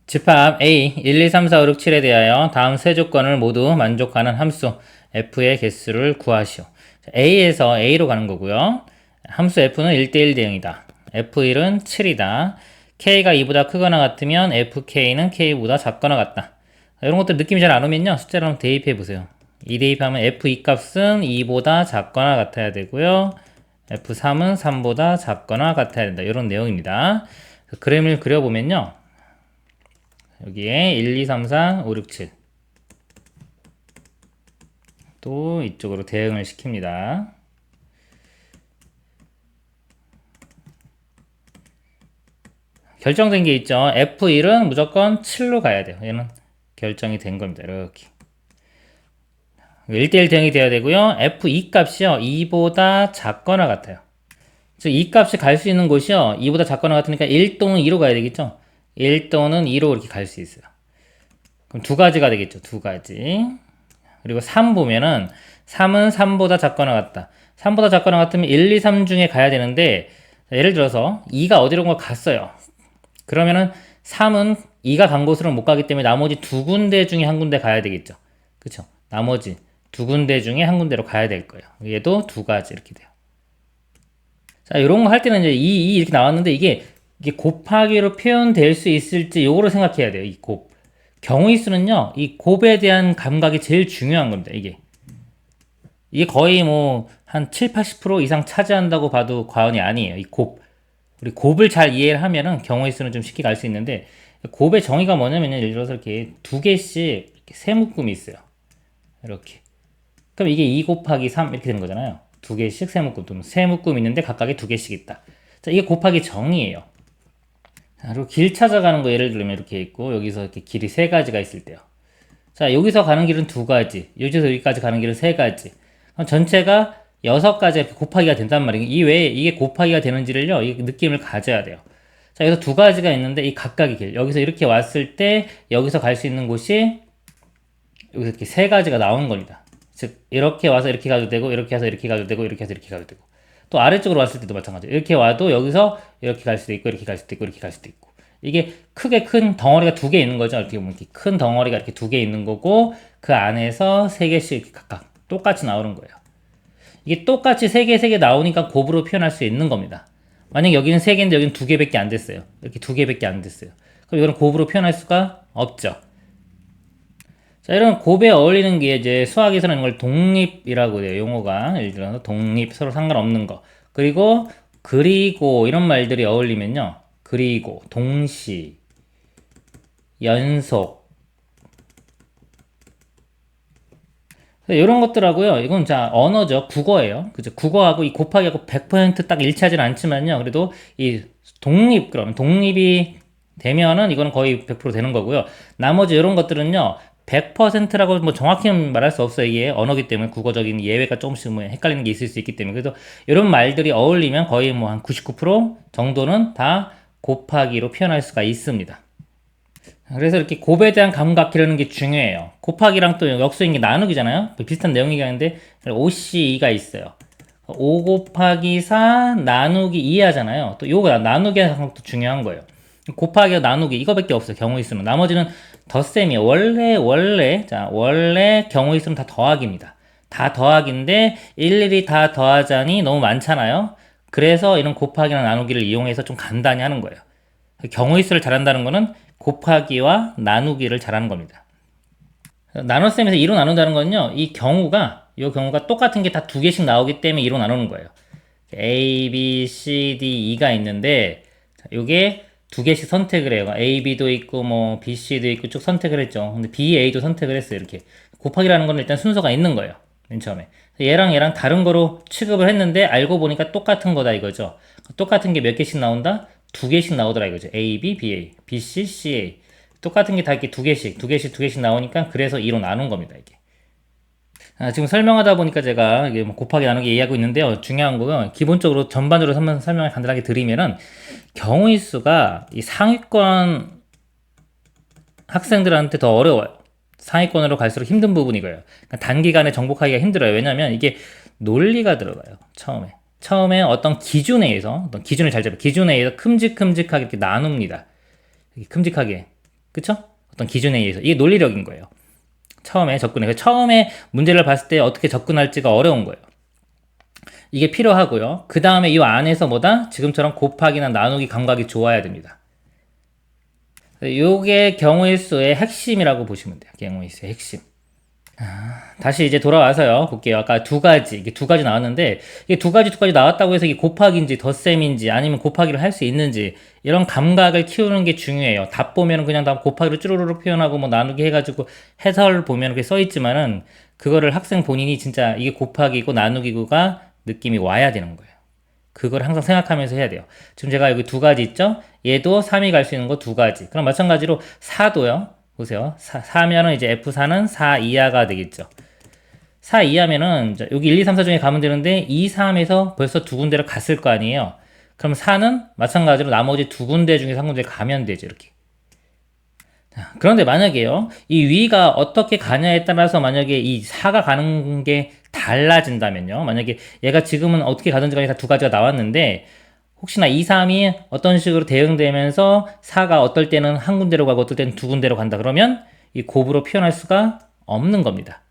집합 A 1, 2, 3, 4, 5, 6, 7에 대하여 다음 세 조건을 모두 만족하는 함수 f의 개수를 구하시오. A에서 A로 가는 거고요. 함수 f는 1대1 대응이다. f1은 7이다. k가 2보다 크거나 같으면 fk는 k보다 작거나 같다. 이런 것들 느낌이 잘 안 오면요, 숫자를 한번 대입해 보세요. 2 대입하면 f2 값은 2보다 작거나 같아야 되고요. f3은 3보다 작거나 같아야 된다. 이런 내용입니다. 그림을 그려보면요, 여기에 1, 2, 3, 4, 5, 6, 7. 또 이쪽으로 대응을 시킵니다. 결정된 게 있죠. F1은 무조건 7로 가야 돼요. 얘는 결정이 된 겁니다. 이렇게. 1대1 대응이 돼야 되고요. F2 값이요, 2보다 작거나 같아요. 즉, 이 값이 갈 수 있는 곳이요, 2보다 작거나 같으니까 1 또는 2로 가야 되겠죠. 1 또는 2로 이렇게 갈 수 있어요. 그럼 두 가지가 되겠죠. 두 가지. 그리고 3 보면은 3은 3보다 작거나 같다. 3보다 작거나 같으면 1, 2, 3 중에 가야 되는데, 예를 들어서 2가 어디론가 갔어요. 그러면은 3은 2가 간 곳으로 못 가기 때문에 나머지 두 군데 중에 한 군데 가야 되겠죠. 그쵸? 나머지 두 군데 중에 한 군데로 가야 될 거예요. 얘도 두 가지 이렇게 돼요. 자, 이런 거 할 때는 이제 이 이렇게 나왔는데, 이게 곱하기로 표현될 수 있을지 요거를 생각해야 돼요. 이 곱. 경우의 수는요, 이 곱에 대한 감각이 제일 중요한 겁니다. 이게 거의 뭐 한 7, 80% 이상 차지한다고 봐도 과언이 아니에요. 이 곱. 우리 곱을 잘 이해를 하면은 경우의 수는 좀 쉽게 갈 수 있는데, 곱의 정의가 뭐냐면요, 예를 들어서 이렇게 두 개씩 이렇게 세 묶음이 있어요. 이렇게. 그럼 이게 2 곱하기 3 이렇게 되는 거잖아요. 두 개씩 세 묶음, 또는 세 묶음 있는데 각각에 두 개씩 있다. 자, 이게 곱하기 정의예요. 자, 그리고 길 찾아가는 거 예를 들면 이렇게 있고, 여기서 이렇게 길이 세 가지가 있을 때요. 자, 여기서 가는 길은 두 가지, 여기서 여기까지 가는 길은 세 가지. 그럼 전체가 여섯 가지 곱하기가 된단 말이에요. 이 외에 이게 곱하기가 되는지를요, 이 느낌을 가져야 돼요. 자, 여기서 두 가지가 있는데 이 각각의 길, 여기서 이렇게 왔을 때 여기서 갈 수 있는 곳이 여기서 이렇게 세 가지가 나오는 겁니다. 즉, 이렇게 와서 이렇게 가도 되고, 이렇게 해서 이렇게 가도 되고, 이렇게 해서 이렇게 가도 되고. 또 아래쪽으로 왔을 때도 마찬가지예요. 이렇게 와도 여기서 이렇게 갈 수도 있고, 이렇게 갈 수도 있고, 이렇게 갈 수도 있고. 이게 크게 큰 덩어리가 두 개 있는 거죠. 이렇게 보면 이렇게 큰 덩어리가 이렇게 두 개 있는 거고, 그 안에서 세 개씩 각각 똑같이 나오는 거예요. 이게 똑같이 세 개 나오니까 곱으로 표현할 수 있는 겁니다. 만약 여기는 세 개인데 여기는 두 개밖에 안 됐어요. 이렇게 두 개밖에 안 됐어요. 그럼 이거는 곱으로 표현할 수가 없죠. 자, 이런 곱에 어울리는 게 이제 수학에서는 이걸 독립이라고 해요. 용어가. 예를 들어서 독립, 서로 상관없는 거. 그리고 이런 말들이 어울리면요, 그리고, 동시, 연속, 이런 것들하고요. 이건 자, 언어죠. 국어예요. 그죠? 국어하고 이 곱하기하고 100%딱 일치하진 않지만요. 그래도 이 그럼 독립이 되면은 이거는 거의 100% 되는 거고요. 나머지 이런 것들은요, 100%라고 뭐 정확히는 말할 수 없어요. 이게 언어기 때문에 국어적인 예외가 조금씩 뭐 헷갈리는 게 있을 수 있기 때문에. 그래서 이런 말들이 어울리면 거의 뭐 한 99% 정도는 다 곱하기로 표현할 수가 있습니다. 그래서 이렇게 곱에 대한 감각 기르는 게 중요해요. 곱하기랑 또 역수인 게 나누기잖아요. 비슷한 내용이긴 한데, OC2가 있어요. 5 곱하기 4 나누기 2 하잖아요. 또 요거 나누기의 감각도 중요한 거예요. 곱하기와 나누기 이거밖에 없어요. 경우 있으면. 나머지는 덧셈이에요. 원래 경우 있으면 다 더하기입니다. 다 더하기인데 일일이 다 더하자니 너무 많잖아요. 그래서 이런 곱하기나 나누기를 이용해서 좀 간단히 하는 거예요. 경우 있수를 잘한다는 거는 곱하기와 나누기를 잘하는 겁니다. 나눗셈에서 2로 나눈다는 건요, 이 경우가 똑같은 게 다 두 개씩 나오기 때문에 2로 나누는 거예요. A, B, C, D, E가 있는데, 이게 두 개씩 선택을 해요. A, B도 있고, 뭐, B, C도 있고 쭉 선택을 했죠. 근데 B, A도 선택을 했어요. 이렇게. 곱하기라는 건 일단 순서가 있는 거예요. 맨 처음에. 얘랑 다른 거로 취급을 했는데, 알고 보니까 똑같은 거다 이거죠. 똑같은 게 몇 개씩 나온다? 두 개씩 나오더라 이거죠. A, B, B, A, B, C, C, A. 똑같은 게 다 이렇게 두 개씩 나오니까 그래서 2로 나눈 겁니다, 이게. 지금 설명하다 보니까 제가 이게 뭐 곱하기 나누기 얘기하고 있는데요. 중요한 거는 기본적으로 전반적으로 한번 설명을 간단하게 드리면은, 경우의 수가 이 상위권 학생들한테 더 어려워요. 상위권으로 갈수록 힘든 부분이 거예요. 그러니까 단기간에 정복하기가 힘들어요. 왜냐면 이게 논리가 들어가요. 처음에 어떤 기준에 의해서, 어떤 기준을 잘 잡아요. 기준에 의해서 큼직큼직하게 이렇게 나눕니다. 이렇게 큼직하게. 그쵸? 어떤 기준에 의해서. 이게 논리력인 거예요. 처음에 접근해. 처음에 문제를 봤을 때 어떻게 접근할지가 어려운 거예요. 이게 필요하고요. 그 다음에 이 안에서 뭐다? 지금처럼 곱하기나 나누기 감각이 좋아야 됩니다. 요게 경우의 수의 핵심이라고 보시면 돼요. 경우의 수의 핵심. 다시 이제 돌아와서요. 볼게요. 아까 이게 두 가지 나왔는데, 이게 두 가지 나왔다고 해서 이게 곱하기인지 덧셈인지 아니면 곱하기를 할 수 있는지 이런 감각을 키우는 게 중요해요. 답 보면 그냥 다 곱하기로 쭈루루루 표현하고 뭐 나누기 해가지고 해설 보면 그게 써있지만은 그거를 학생 본인이 진짜 이게 곱하기고 나누기고가 느낌이 와야 되는 거예요. 그걸 항상 생각하면서 해야 돼요. 지금 제가 여기 두 가지 있죠? 얘도 3이 갈 수 있는 거 두 가지. 그럼 마찬가지로 4도요. 보세요. 4면은 이제 F4는 4 이하가 되겠죠. 4 이하면은 여기 1, 2, 3, 4 중에 가면 되는데 2, 3에서 벌써 두 군데를 갔을 거 아니에요. 그럼 4는 마찬가지로 나머지 두 군데 중에서 한 군데를 가면 되죠. 이렇게. 자, 그런데 만약에요. 이 위가 어떻게 가냐에 따라서 만약에 이 4가 가는 게 달라진다면요. 만약에 얘가 지금은 어떻게 가든지 간에 다 두 가지가 나왔는데 혹시나 2, 3이 어떤 식으로 대응되면서 4가 어떨 때는 한 군데로 가고 어떨 때는 두 군데로 간다. 그러면 이 곱으로 표현할 수가 없는 겁니다.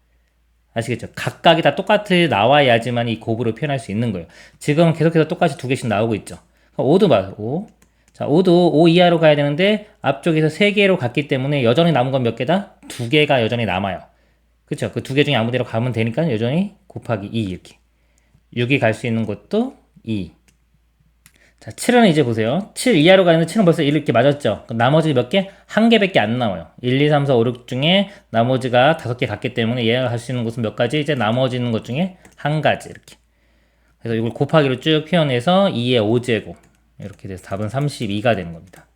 아시겠죠? 각각이 다 똑같이 나와야지만 이 곱으로 표현할 수 있는 거예요. 지금 계속해서 똑같이 두 개씩 나오고 있죠. 5도 봐. 5. 자, 5도 5 이하로 가야 되는데 앞쪽에서 3개로 갔기 때문에 여전히 남은 건 몇 개다? 2개가 여전히 남아요. 그쵸? 그 두 개 중에 아무 데로 가면 되니까 여전히 곱하기 2 이렇게. 6이 갈 수 있는 것도 2. 자, 7은 이제 보세요. 7 이하로 가는데 7은 벌써 이렇게 맞았죠? 그럼 나머지 몇 개? 한 개밖에 안 나와요. 1, 2, 3, 4, 5, 6 중에 나머지가 5개 갔기 때문에 얘가 갈 수 있는 것은 몇 가지? 이제 나머지 있는 것 중에 한 가지 이렇게. 그래서 이걸 곱하기로 쭉 표현해서 2의 5제곱 이렇게 돼서 답은 32가 되는 겁니다.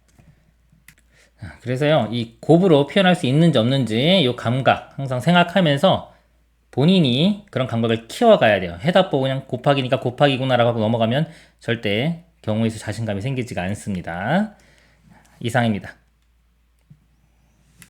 그래서요, 이 곱으로 표현할 수 있는지 없는지 이 감각 항상 생각하면서 본인이 그런 감각을 키워가야 돼요. 해답 보고 그냥 곱하기니까 곱하기구나라고 하고 넘어가면 절대 경우의 수 자신감이 생기지가 않습니다. 이상입니다.